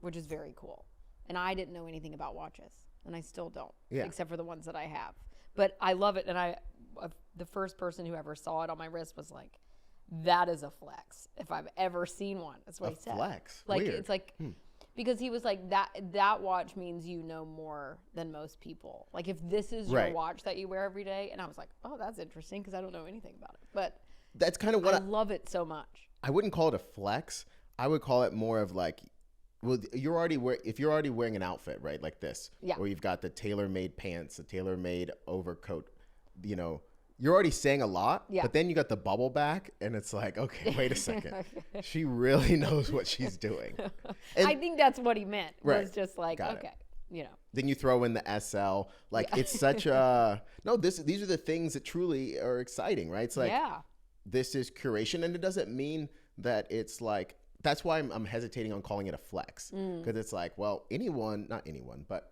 S2: Which is very cool. And I didn't know anything about watches, and I still don't, except for the ones that I have. But I love it, and the first person who ever saw it on my wrist was like, that is a flex if I've ever seen one. That's what he said. A
S1: flex?
S2: Like,
S1: weird.
S2: It's like, because he was like, that watch means you know more than most people. Like, if this is your watch that you wear every day, and I was like, oh, that's interesting because I don't know anything about it. But
S1: that's kind of what
S2: I love it so much.
S1: I wouldn't call it a flex. I would call it more of like, well, if you're already wearing an outfit, right, like this, where you've got the tailor-made pants, the tailor-made overcoat, you know, you're already saying a lot, but then you got the bubble back, and it's like, okay, wait a second. She really knows what she's doing. And
S2: I think that's what he meant. Was just like, you know.
S1: Then you throw in the SL. Like, it's such a, no, these are the things that truly are exciting, right? It's like, this is curation, and it doesn't mean that it's like, that's why I'm hesitating on calling it a flex. Because it's like, well, not anyone, but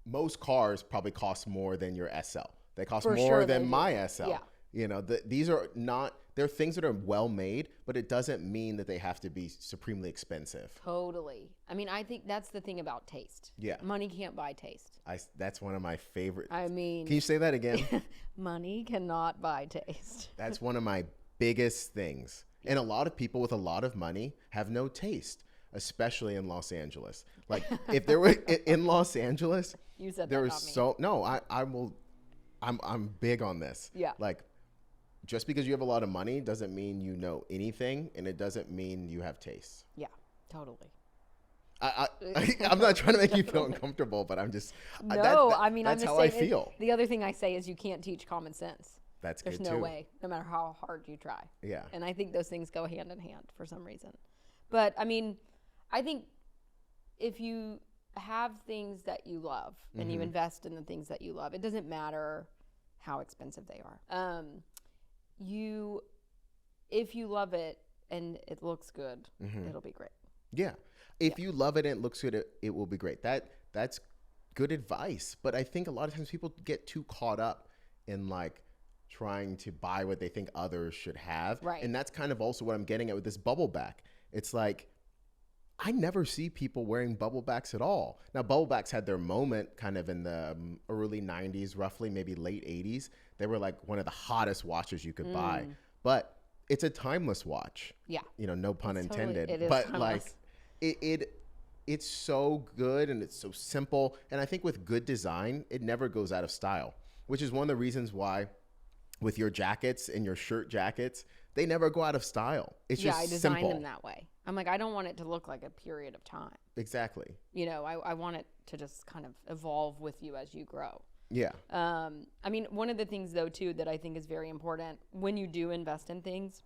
S1: most cars probably cost more than your SL. They cost more than my SL. Yeah. You know, these are not, they're things that are well made, but it doesn't mean that they have to be supremely expensive.
S2: Totally. I mean, I think that's the thing about taste. Yeah. Money can't buy taste.
S1: That's one of my favorite.
S2: I mean.
S1: Can you say that again?
S2: Money cannot buy taste.
S1: That's one of my biggest things. And a lot of people with a lot of money have no taste, especially in Los Angeles. Like, if there were in Los Angeles,
S2: you said
S1: there
S2: that,
S1: was so, no, I will. I'm big on this. Yeah. Like, just because you have a lot of money doesn't mean you know anything, and it doesn't mean you have taste.
S2: Yeah, totally.
S1: I'm not trying to make you feel uncomfortable, but I'm just.
S2: No, I mean,
S1: that's
S2: I'm just
S1: how
S2: saying
S1: I feel.
S2: The other thing I say is you can't teach common sense.
S1: That's
S2: There's
S1: good
S2: no
S1: too.
S2: way, no matter how hard you try.
S1: Yeah.
S2: And I think those things go hand in hand for some reason. But I mean, I think if you have things that you love and you invest in the things that you love, it doesn't matter how expensive they are. If you love it and it looks good, it'll be great.
S1: Yeah. If you love it and it looks good, it will be great. That's good advice. But I think a lot of times people get too caught up in like trying to buy what they think others should have. Right. And that's kind of also what I'm getting at with this bubble back. It's like, I never see people wearing bubble backs at all. Now, bubble backs had their moment kind of in the early 90s, roughly, maybe late 80s. They were like one of the hottest watches you could buy. But it's a timeless watch. Yeah. You know, no pun intended.
S2: It is
S1: but
S2: timeless.
S1: Like, it's so good and it's so simple. And I think with good design, it never goes out of style, which is one of the reasons why with your jackets and your shirt jackets, they never go out of style. It's just
S2: I designed
S1: simple.
S2: them that way. I'm like, I don't want it to look like a period of time.
S1: Exactly.
S2: You know, I want it to just kind of evolve with you as you grow.
S1: Yeah.
S2: I mean, one of the things though too that I think is very important when you do invest in things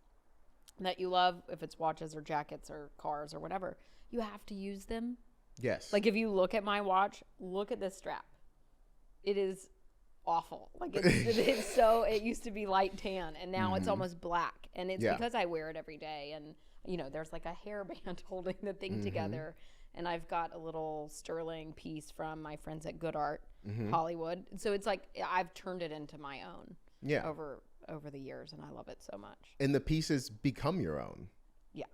S2: that you love, if it's watches or jackets or cars or whatever, you have to use them.
S1: Yes.
S2: Like if you look at my watch, look at this strap. It is awful. Like it's so, it used to be light tan and now it's almost black. And it's because I wear it every day. And, you know, there's like a hairband holding the thing together. And I've got a little sterling piece from my friends at Good Art, Hollywood. So it's like I've turned it into my own over the years. And I love it so much.
S1: And the pieces become your own.
S2: Yeah.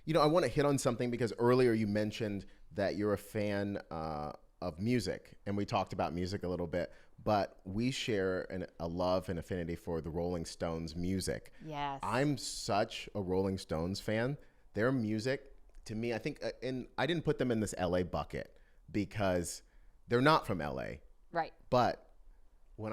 S1: You know, I want to hit on something because earlier you mentioned that you're a fan of music, and we talked about music a little bit, but we share a love and affinity for the Rolling Stones music.
S2: Yes.
S1: I'm such a Rolling Stones fan. Their music, to me, I think, and I didn't put them in this LA bucket because they're not from LA.
S2: Right.
S1: But when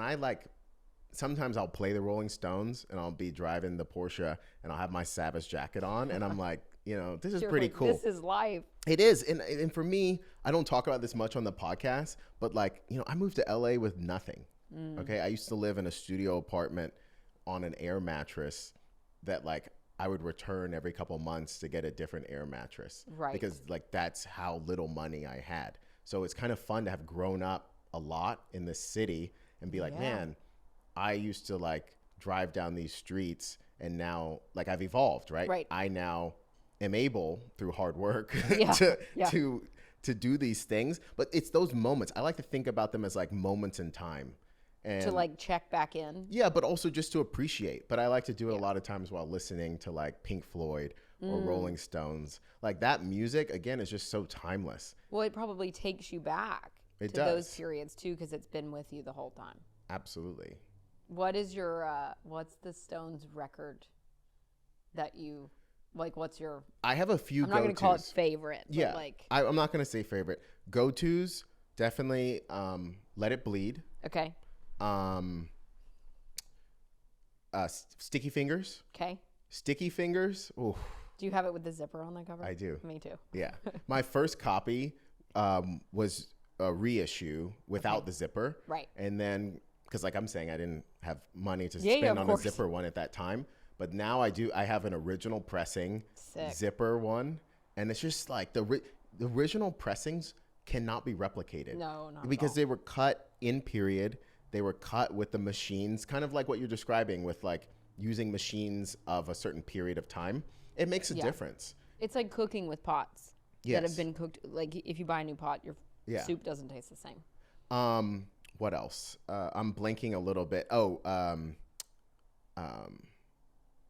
S1: sometimes I'll play the Rolling Stones and I'll be driving the Porsche and I'll have my Savas jacket on and I'm like, you know, this is pretty cool.
S2: This is life.
S1: It is. And for me, I don't talk about this much on the podcast, but like, you know, I moved to LA with nothing. Okay. I used to live in a studio apartment on an air mattress that like I would return every couple months to get a different air mattress.
S2: Right.
S1: Because like that's how little money I had. So it's kind of fun to have grown up a lot in this city and be like, man, I used to like drive down these streets and now like I've evolved, right?
S2: Right.
S1: I now am able through hard work to do these things. But it's those moments. I like to think about them as like moments in time. And
S2: to like check back in.
S1: Yeah, but also just to appreciate. But I like to do it a lot of times while listening to like Pink Floyd or Rolling Stones. Like that music, again, is just so timeless.
S2: Well, it probably takes you back to those periods too because it's been with you the whole time.
S1: Absolutely.
S2: What is your, what's the Stones record that you, like, what's your...
S1: I have a few
S2: I'm not going to call it favorite. But
S1: yeah,
S2: like,
S1: I'm not going to say favorite. Go-tos, definitely Let It Bleed.
S2: Okay.
S1: Sticky Fingers.
S2: Okay.
S1: Sticky Fingers. Ooh.
S2: Do you have it with the zipper on the cover?
S1: I do.
S2: Me too.
S1: Yeah. My first copy was a reissue without the zipper.
S2: Right.
S1: And then... because like I'm saying, I didn't have money to spend on a zipper one at that time. But now I do. I have an original pressing zipper one. And it's just like the original pressings cannot be replicated.
S2: No, not
S1: because
S2: at all.
S1: they were cut in period. They were cut with the machines, kind of like what you're describing with like using machines of a certain period of time. It makes a difference.
S2: It's like cooking with pots that have been cooked. Like if you buy a new pot, your soup doesn't taste the same.
S1: What else? I'm blanking a little bit.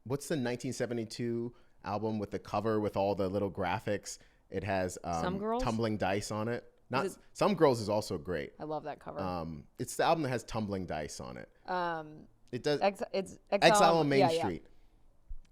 S1: What's the 1972 album with the cover with all the little graphics? It has
S2: Some Girls?
S1: Tumbling Dice on it. Some Girls is also great.
S2: I love that cover.
S1: It's the album that has Tumbling Dice on it. It does.
S2: It's
S1: Exile on Main Street.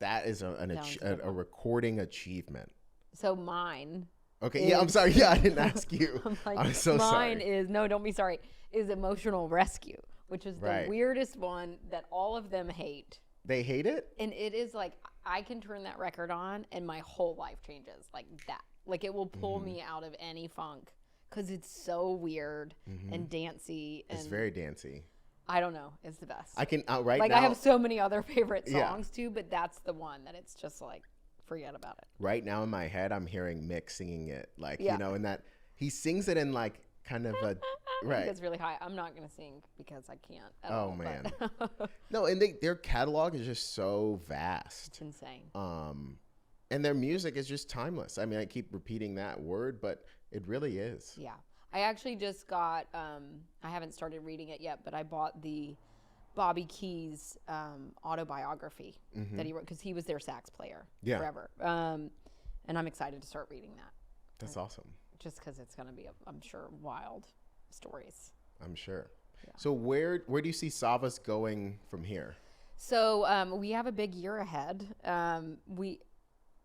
S1: That is a recording achievement.
S2: So mine.
S1: Okay, I'm sorry. Yeah, I didn't ask you. I'm so
S2: mine
S1: sorry.
S2: is, no, don't be sorry, is Emotional Rescue, which is the weirdest one that all of them hate.
S1: They hate it?
S2: And it is like, I can turn that record on and my whole life changes like that. Like it will pull me out of any funk because it's so weird and dancey. And
S1: it's very dancey.
S2: I don't know. It's the best.
S1: I can, now.
S2: I have so many other favorite songs too, but that's the one that it's just like, forget about it.
S1: Right now in my head, I'm hearing Mick singing it, like, you know, and that he sings it in like kind of a, right.
S2: It's really high. I'm not going to sing because I can't at all.
S1: Oh, man. No, and their catalog is just so vast.
S2: It's insane.
S1: And their music is just timeless. I mean, I keep repeating that word, but it really is.
S2: Yeah. I actually just got, I haven't started reading it yet, but I bought the Bobby Keys autobiography that he wrote because he was their sax player forever. And I'm excited to start reading that.
S1: That's awesome.
S2: Just because it's going to be, I'm sure, wild stories.
S1: I'm sure. Yeah. So where do you see Savas going from here?
S2: So we have a big year ahead.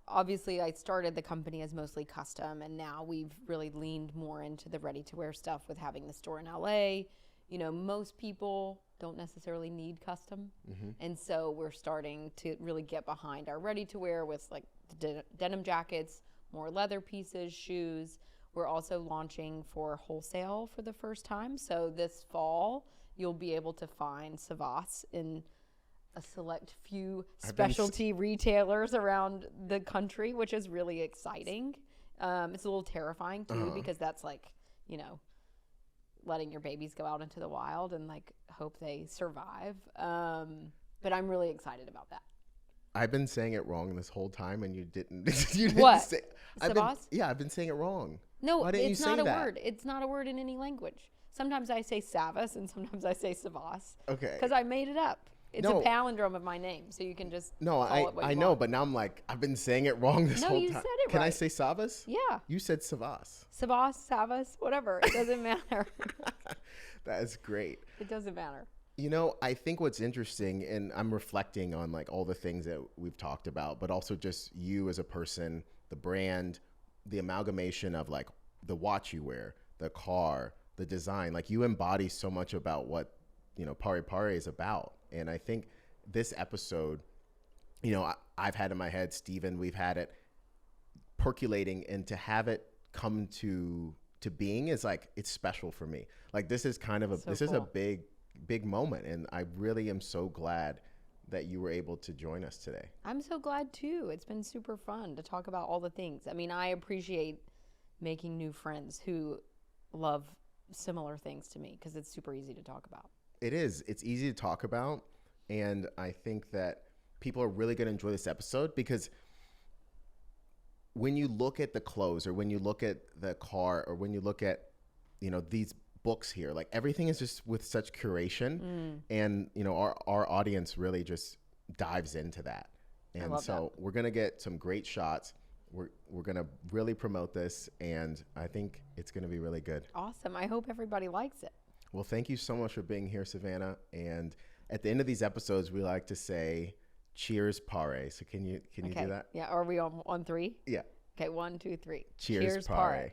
S2: Obviously, I started the company as mostly custom, and now we've really leaned more into the ready-to-wear stuff with having the store in LA. You know, most people don't necessarily need custom. And so we're starting to really get behind our ready-to-wear with like the denim jackets, more leather pieces, shoes. We're also launching for wholesale for the first time. So this fall, you'll be able to find Savas in a select few specialty retailers around the country, which is really exciting. It's a little terrifying too, because that's like, you know, letting your babies go out into the wild and like hope they survive. But I'm really excited about that.
S1: I've been saying it wrong this whole time, and you didn't. You didn't
S2: What?
S1: say,
S2: Savas?
S1: I've been saying it wrong.
S2: No,
S1: Why didn't
S2: it's
S1: you say
S2: not a
S1: that?
S2: word. It's not a word in any language. Sometimes I say Savas and sometimes I say Savas.
S1: Okay.
S2: Because I made it up. It's a palindrome of my name, so you can just call it what
S1: I
S2: you
S1: know,
S2: want.
S1: but now I'm like, I've been saying it wrong this whole time.
S2: No, you said it
S1: Can I
S2: right.
S1: say Savas?
S2: Yeah.
S1: You said Savas.
S2: Savas, Savas, whatever. It doesn't matter.
S1: That is great.
S2: It doesn't matter.
S1: You know, I think what's interesting, and I'm reflecting on like all the things that we've talked about, but also just you as a person, the brand, the amalgamation of like the watch you wear, the car, the design, like you embody so much about what, you know, Paré Paré is about. And I think this episode, you know, I've had in my head, Steven, we've had it percolating, and to have it come to being is like, it's special for me. Like this is kind of is a big moment, and I really am so glad that you were able to join us today.
S2: I'm so glad too. It's been super fun to talk about all the things. I mean, I appreciate making new friends who love similar things to me because it's super easy to talk about.
S1: It is. It's easy to talk about, and I think that people are really going to enjoy this episode because when you look at the clothes, or when you look at the car, or when you look at, you know, these books here, like everything is just with such curation, and you know, our audience really just dives into that. And so we're gonna get some great shots. We're gonna really promote this, and I think it's gonna be really good.
S2: Awesome. I hope everybody likes it.
S1: Well, thank you so much for being here, Savannah. And at the end of these episodes, we like to say cheers, Paré. So can you do that?
S2: Yeah. Are we on 3?
S1: Yeah.
S2: Okay. 1, 2, 3.
S1: Cheers, Paré.